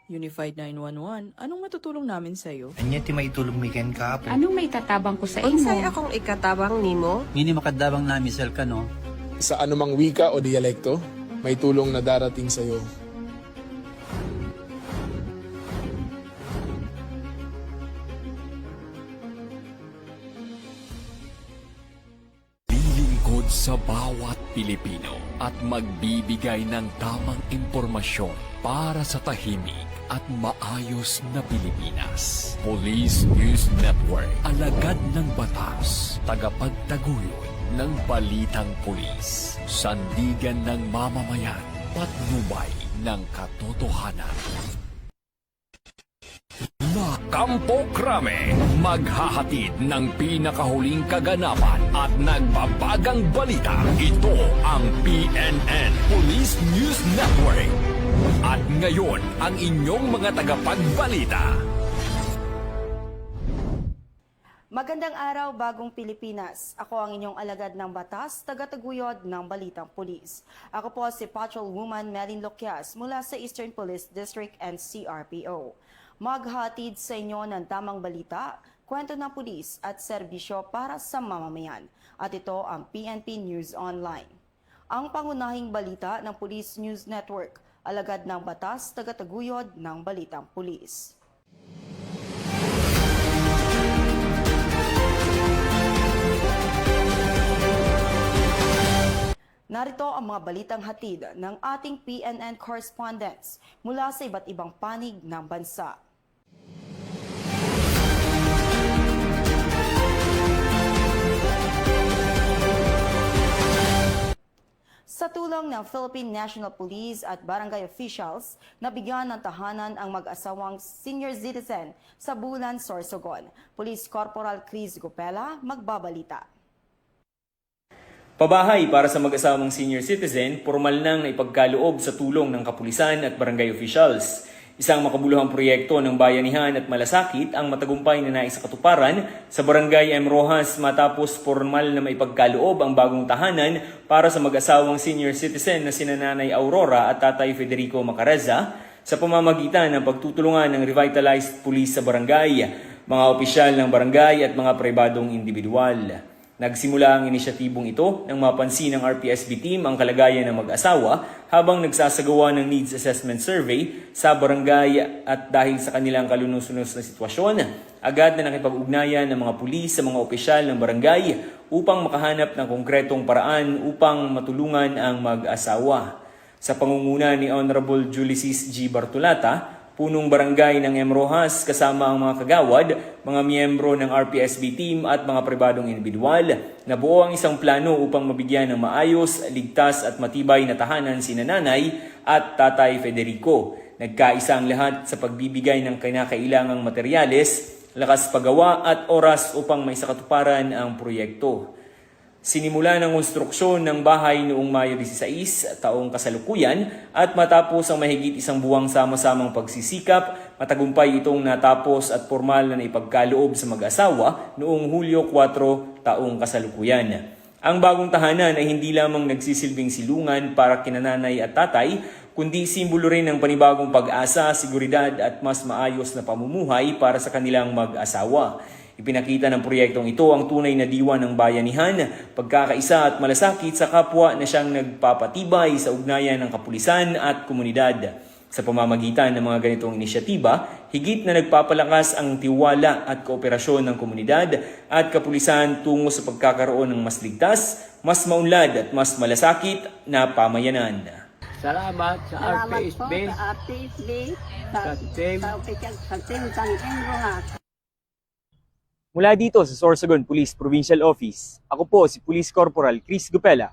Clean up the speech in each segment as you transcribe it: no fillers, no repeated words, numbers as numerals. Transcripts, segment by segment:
Unified 911, anong matutulong namin sa'yo? Anya ti maitulong mi ken kapo. Anong may tatabang ko sa imo? Unsay akong ikatabang nimo? Ngini makadabang na misal ka no. Sa anumang wika o dialekto, may tulong na darating sa iyo. Lilingkod sa bawat Pilipino at magbibigay ng tamang impormasyon para sa tahimik at maayos na Pilipinas. Police News Network, alagad ng batas, tagapagtaguyod ng balitang pulis, sandigan ng mamamayan, patnubay ng katotohanan. La Campo Crame, maghahatid ng pinakahuling kaganapan at nagbabagang balita. Ito ang PNN Police News Network. At ngayon, ang inyong mga tagapagbalita. Magandang araw, Bagong Pilipinas. Ako ang inyong alagad ng batas, tagataguyod ng Balitang Pulis. Ako po si Patrolwoman Melin Loquias mula sa Eastern Police District and CRPO. Maghatid sa inyo ng tamang balita, kwento ng pulis at serbisyo para sa mamamayan. At ito ang PNP News Online. Ang pangunahing balita ng Police News Network, alagad ng batas, tagataguyod ng Balitang Pulis. Narito ang mga balitang hatid ng ating PNN correspondents mula sa iba't ibang panig ng bansa. Sa tulong ng Philippine National Police at barangay officials, nabigyan ng tahanan ang mag-asawang senior citizen sa Bulan, Sorsogon. Police Corporal Chris Gopela magbabalita. Pabahay para sa mag-asawang senior citizen, formal nang naipagkaloob sa tulong ng kapulisan at barangay officials. Isang makabuluhang proyekto ng bayanihan at malasakit ang matagumpay na naisakatuparan sa Barangay M. Rojas matapos formal na maipagkaloob ang bagong tahanan para sa mag-asawang senior citizen na sina Nanay Aurora at Tatay Federico Macareza sa pamamagitan ng pagtutulungan ng revitalized police sa barangay, mga opisyal ng barangay at mga pribadong individual. Nagsimula ang inisyatibong ito nang mapansin ng RPSB team ang kalagayan ng mag-asawa habang nagsasagawa ng needs assessment survey sa barangay at dahil sa kanilang kalunos-unos na sitwasyon, agad na nakipag-ugnayan ng mga pulis sa mga opisyal ng barangay upang makahanap ng konkretong paraan upang matulungan ang mag-asawa. Sa pangunguna ni Honorable Julicis G. Bartolata, punong barangay ng M. Rojas kasama ang mga kagawad, mga miyembro ng RPSB team at mga pribadong individual, nabuo ang isang plano upang mabigyan ng maayos, ligtas at matibay na tahanan si Nanay at Tatay Federico. Nagkaisa ang lahat sa pagbibigay ng kinakailangang materyales, lakas paggawa at oras upang maisakatuparan ang proyekto. Sinimula ng konstruksyon ng bahay noong Mayo 16, taong kasalukuyan, at matapos ang mahigit isang buwang sama-samang pagsisikap, matagumpay itong natapos at formal na naipagkaloob sa mag-asawa noong Hulyo 4, taong kasalukuyan. Ang bagong tahanan ay hindi lamang nagsisilbing silungan para kina Nanay at Tatay, kundi simbolo rin ng panibagong pag-asa, seguridad at mas maayos na pamumuhay para sa kanilang mag-asawa. Ipinakita ng proyektong ito ang tunay na diwa ng bayanihan, pagkakaisa at malasakit sa kapwa na siyang nagpapatibay sa ugnayan ng kapulisan at komunidad. Sa pamamagitan ng mga ganitong inisyatiba, higit na nagpapalakas ang tiwala at kooperasyon ng komunidad at kapulisan tungo sa pagkakaroon ng mas ligtas, mas maunlad at mas malasakit na pamayanan. Salamat sa RPSB, sa team. Mula dito sa Sorsogon Police Provincial Office, ako po si Police Corporal Chris Gopela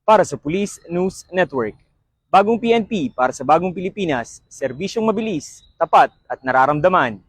para sa Police News Network. Bagong PNP para sa Bagong Pilipinas, serbisyong mabilis, tapat at nararamdaman.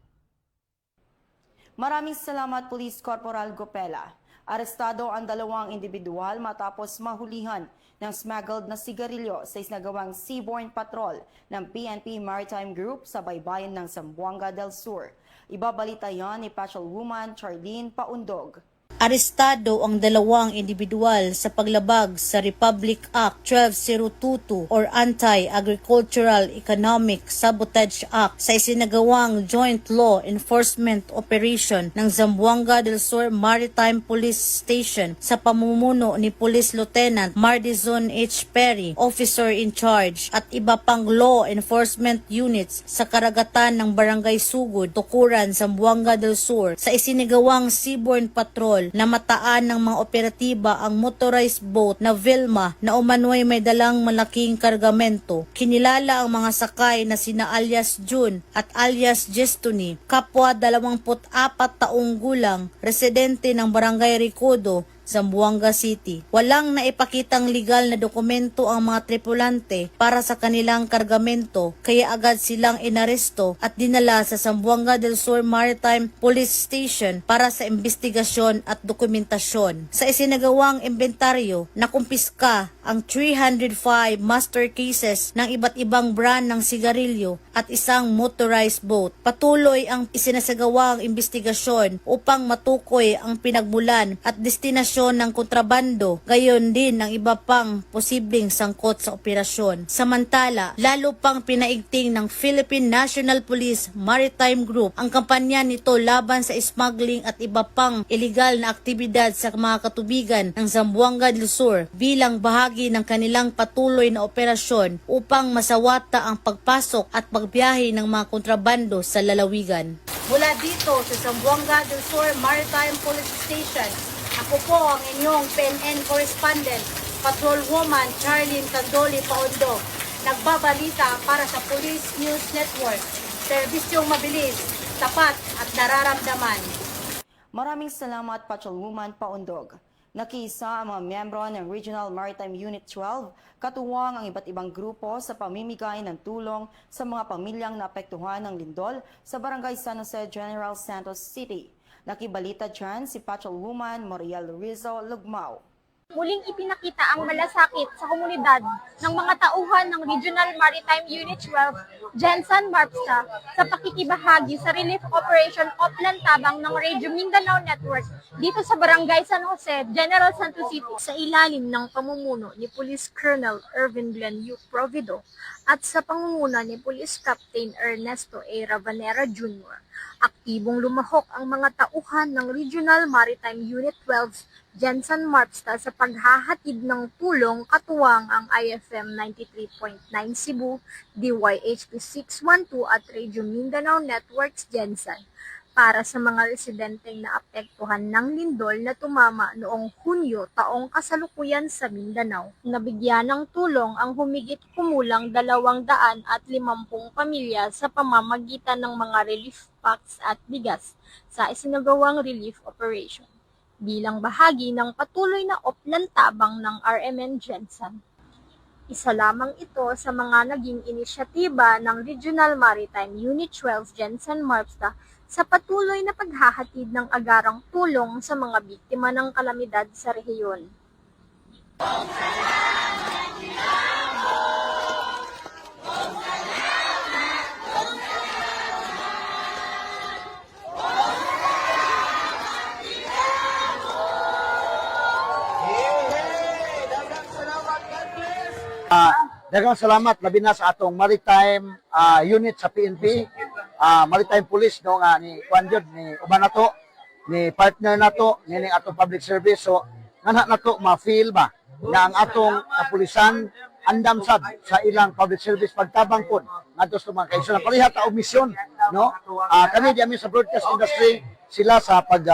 Maraming salamat, Police Corporal Gopela. Arestado ang dalawang individual matapos mahulihan ng smuggled na sigarilyo sa isinagawang seaborne patrol ng PNP Maritime Group sa baybayin ng Zamboanga del Sur. Ibabalita yan ni Patrolwoman Charlene Paundog. Arestado ang dalawang individual sa paglabag sa Republic Act 12022 or Anti-Agricultural Economic Sabotage Act sa isinagawang Joint Law Enforcement Operation ng Zamboanga del Sur Maritime Police Station sa pamumuno ni Police Lieutenant Mardizon H. Perry, Officer in Charge, at iba pang law enforcement units sa karagatan ng Barangay Sugod, Tukuran, Zamboanga del Sur sa isinagawang seaborne patrol na mataan ng mga operatiba ang motorized boat na Vilma na umano'y may dalang malaking kargamento. Kinilala ang mga sakay na sina alias June at alias Jestoni, kapwa 24 taong gulang, residente ng Barangay Ricodo, Zamboanga City. Walang naipakitang legal na dokumento ang mga tripulante para sa kanilang kargamento, kaya agad silang inaresto at dinala sa Zamboanga del Sur Maritime Police Station para sa investigasyon at dokumentasyon. Sa isinagawang inventaryo, nakumpiska ang 305 master cases ng iba't ibang brand ng sigarilyo at isang motorized boat. Patuloy ang isinasagawang investigasyon upang matukoy ang pinagmulan at destinasyon ng kontrabando, gayon din ang iba pang posibleng sangkot sa operasyon. Samantala, lalo pang pinaigting ng Philippine National Police Maritime Group ang kampanya nito laban sa smuggling at iba pang illegal na aktibidad sa mga katubigan ng Zamboanga del Sur bilang bahagi ng kanilang patuloy na operasyon upang masawata ang pagpasok at pagbiyahe ng mga kontrabando sa lalawigan. Mula dito sa Zamboanga del Sur Maritime Police Station, ako po ang inyong PNN correspondent, Patrolwoman Charlene Tandoli Paondo, nagbabalita para sa Police News Network. Serbisyong mabilis, tapat at nararamdaman. Maraming salamat, Patrolwoman Paondog. Nakiisa ang mga miyembro ng Regional Maritime Unit 12, katuwang ang iba't ibang grupo sa pamimigay ng tulong sa mga pamilyang naapektuhan ng lindol sa Barangay San Jose, General Santos City. Nakibalita dyan si Patrolwoman Moriel Rizzo Lugmao. Muling ipinakita ang malasakit sa komunidad ng mga tauhan ng Regional Maritime Unit 12, Jensen Marpsta, sa pakikibahagi sa Relief Operation Oplan Tabang ng Radio Mindanao Network dito sa Barangay San Jose, General Santos City, sa ilalim ng pamumuno ni Police Colonel Ervin Glenn U. Provido at sa pangunguna ni Police Captain Ernesto A. Ravanera Jr. Aktibong lumahok ang mga tauhan ng Regional Maritime Unit 12 Jensen Marpsta sa paghahatid ng tulong katuwang ang IFM 93.9 Cebu, DYHP 612 at Radio Mindanao Networks Jensen para sa mga residenteng naapektuhan ng lindol na tumama noong Hunyo taong kasalukuyan sa Mindanao. Nabigyan ng tulong ang humigit kumulang 250 pamilya sa pamamagitan ng mga relief packs at bigas sa isinagawang relief operation bilang bahagi ng patuloy na oplan tabang ng RMN Jensen. Isa lamang ito sa mga naging inisyatiba ng Regional Maritime Unit 12 Jensen Marpsta sa patuloy na paghahatid ng agarang tulong sa mga biktima ng kalamidad sa rehiyon. Daghang salamat labi na sa atong maritime unit sa PNP, maritime police no nga ni Kwanjod ni uban nato ni partner nato nining atong public service. So ngana nato ma-feel ba na ang atong kapulisan andam sad sa ilang public service pagtabang pod ngadto sa mga kaigsunan parehas ta og misyon no. Kami diami sa broadcast industry sila sa pag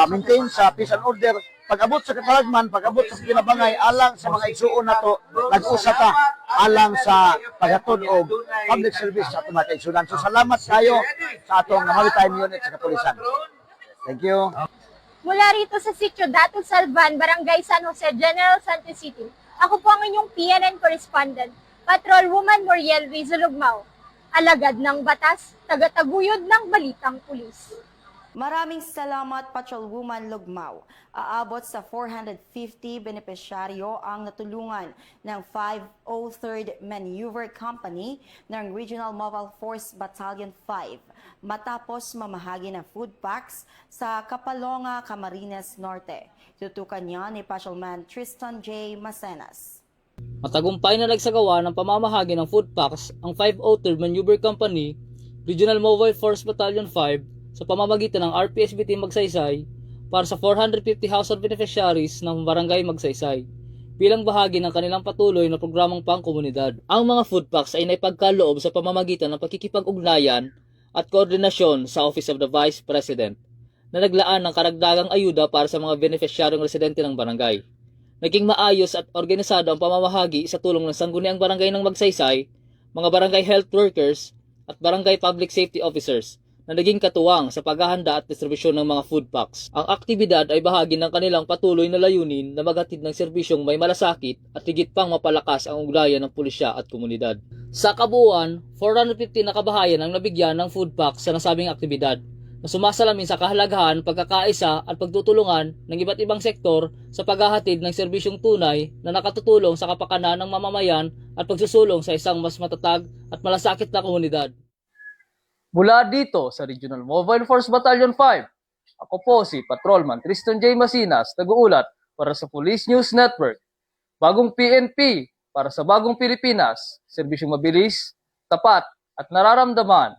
maintain sa peace and order. Pag-abot sa katalagman, pag-abot sa kinabangay, alang sa mga igsuon nato, nag-usa ta alang sa paghatod o public service sa atong mga kaigsunan. So salamat kayo sa atong maritime unit sa kapulisan. Thank you. Mula rito sa Sitio Dato Salvan, Barangay San Jose, General Santos City, ako po ang inyong PNN correspondent, Patrolwoman Moriel Rizzo Lugmao, alagad ng batas, tagataguyod ng balitang pulis. Maraming salamat, Patrolwoman Lugmao. Aabot sa 450 benepisyaryo ang natulungan ng 503rd Maneuver Company ng Regional Mobile Force Battalion 5 matapos mamahagi ng food packs sa Kapalonga, Camarines Norte. Tutukan niya ni Patrolman Tristan J. Macenas. Matagumpay na nagsagawa ng pamamahagi ng food packs ang 503rd Maneuver Company, Regional Mobile Force Battalion 5 sa pamamagitan ng RPSB Team Magsaysay para sa 450 household beneficiaries ng Barangay Magsaysay bilang bahagi ng kanilang patuloy na programang pangkomunidad. Ang mga food packs ay naipagkaloob sa pamamagitan ng pakikipag-ugnayan at koordinasyon sa Office of the Vice President na naglaan ng karagdagang ayuda para sa mga beneficiaryong residente ng barangay. Naging maayos at organisado ang pamamahagi sa tulong ng sangguniang barangay ng Magsaysay, mga barangay health workers at barangay public safety officers na naging katuwang sa paghahanda at distribusyon ng mga food packs. Ang aktibidad ay bahagi ng kanilang patuloy na layunin na maghatid ng serbisyong may malasakit at higit pang mapalakas ang ugnayan ng pulisya at komunidad. Sa kabuuan, 450 na kabahayan ang nabigyan ng food packs sa nasabing aktibidad na sumasalamin sa kahalagahan, pagkakaisa at pagtutulungan ng iba't ibang sektor sa paghahatid ng serbisyong tunay na nakatutulong sa kapakanan ng mamamayan at pagsusulong sa isang mas matatag at malasakit na komunidad. Mula dito sa Regional Mobile Force Battalion 5, ako po si Patrolman Tristan J. Macenas, nag-uulat para sa Police News Network. Bagong PNP para sa bagong Pilipinas, serbisyong mabilis, tapat at nararamdaman.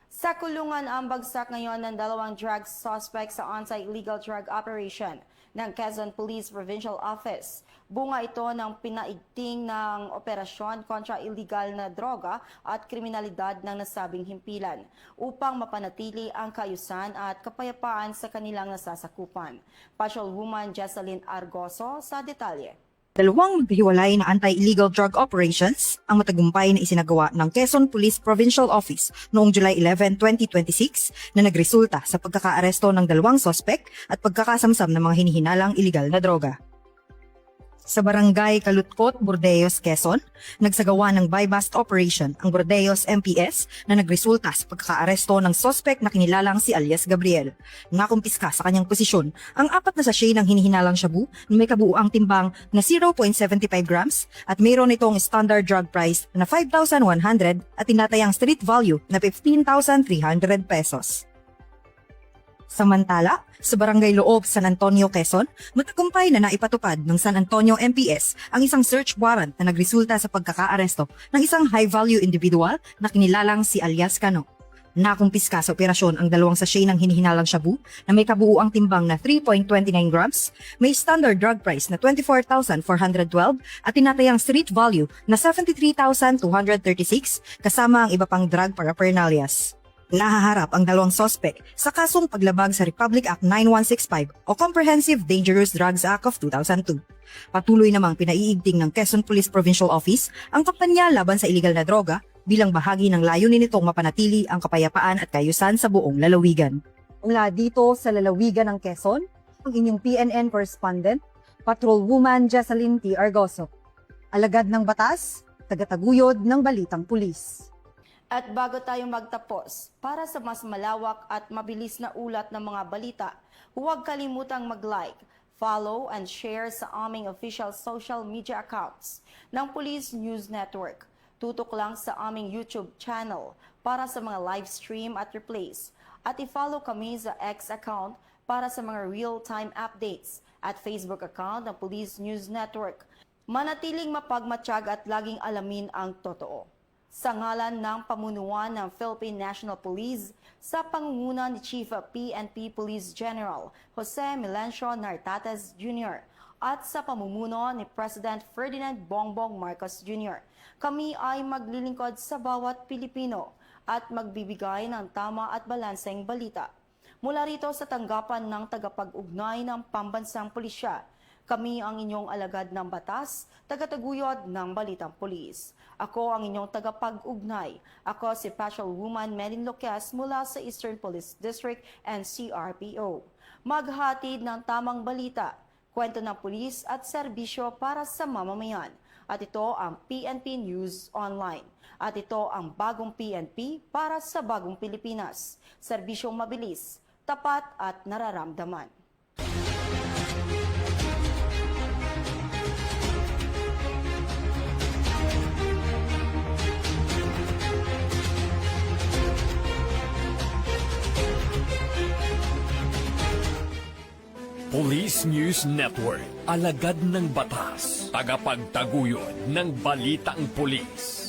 Sa kulungan ang bagsak ngayon ng 2 drug suspect sa anti-illegal drug operation ng Quezon Police Provincial Office. Bunga ito ng pinaigting ng operasyon kontra illegal na droga at kriminalidad ng nasabing himpilan upang mapanatili ang kaayusan at kapayapaan sa kanilang nasasakupan. Patrolwoman Jessalyn Argoso sa detalye. 2 maghiwalay na anti-illegal drug operations ang matagumpay na isinagawa ng Quezon Police Provincial Office noong July 11, 2026 na nagresulta sa pagkakaaresto ng 2 suspect at pagkakasamsam ng mga hinihinalang illegal na droga. Sa barangay Kalutkot, Burdeos, Quezon, nagsagawa ng buy-bust operation ang Burdeos MPS na nagresulta sa pagkakaaresto ng suspect na kinilalang si alias Gabriel. Nakumpiska sa kanyang posisyon ang 4 na sachet ng hinihinalang shabu na may kabuuang timbang na 0.75 grams at mayroon itong standard drug price na 5,100 at tinatayang street value na 15,300 pesos. Samantala, sa Barangay Loob, San Antonio, Quezon, matagumpay na naipatupad ng San Antonio MPS ang isang search warrant na nagresulta sa pagkakaaresto ng isang high-value individual na kinilalang si alias Cano. Nakumpiska sa operasyon ang 2 sachet ng hinihinalang shabu na may kabuuang timbang na 3.29 grams, may standard drug price na 24,412 at tinatayang street value na 73,236 kasama ang iba pang drug paraphernalias. Nahaharap ang 2 suspect sa kasong paglabag sa Republic Act 9165 o Comprehensive Dangerous Drugs Act of 2002. Patuloy namang pinaiigting ng Quezon Police Provincial Office ang kampanya laban sa iligal na droga bilang bahagi ng layunin nitong mapanatili ang kapayapaan at kaayusan sa buong lalawigan. Mula dito sa lalawigan ng Quezon, ang inyong PNN correspondent, Patrolwoman Jessalyn T. Argoso. Alagad ng batas, tagataguyod ng balitang pulis. At bago tayo magtapos, para sa mas malawak at mabilis na ulat ng mga balita, huwag kalimutang mag-like, follow and share sa aming official social media accounts ng Police News Network. Tutok lang sa aming YouTube channel para sa mga live stream at replays. At i-follow kami sa X account para sa mga real-time updates at Facebook account ng Police News Network. Manatiling mapagmatsyag at laging alamin ang totoo. Sa ngalan ng pamunuan ng Philippine National Police sa pangunguna ni Chief of PNP Police General Jose Melencio Nartates Jr. at sa pamumuno ni President Ferdinand Bongbong Marcos Jr. Kami ay maglilingkod sa bawat Pilipino at magbibigay ng tama at balanseng balita. Mula rito sa tanggapan ng tagapag-ugnay ng Pambansang Pulisya, kami ang inyong alagad ng batas, tagataguyod ng Balitang Pulis. Ako ang inyong tagapag-ugnay. Ako si Patrolwoman Melin Loquias mula sa Eastern Police District and CRPO. Maghatid ng tamang balita, kwento ng pulis at serbisyo para sa mamamayan. At ito ang PNP News Online. At ito ang bagong PNP para sa bagong Pilipinas. Serbisyong mabilis, tapat at nararamdaman. Police News Network, alagad ng batas, tagapagtaguyod ng balitang pulis.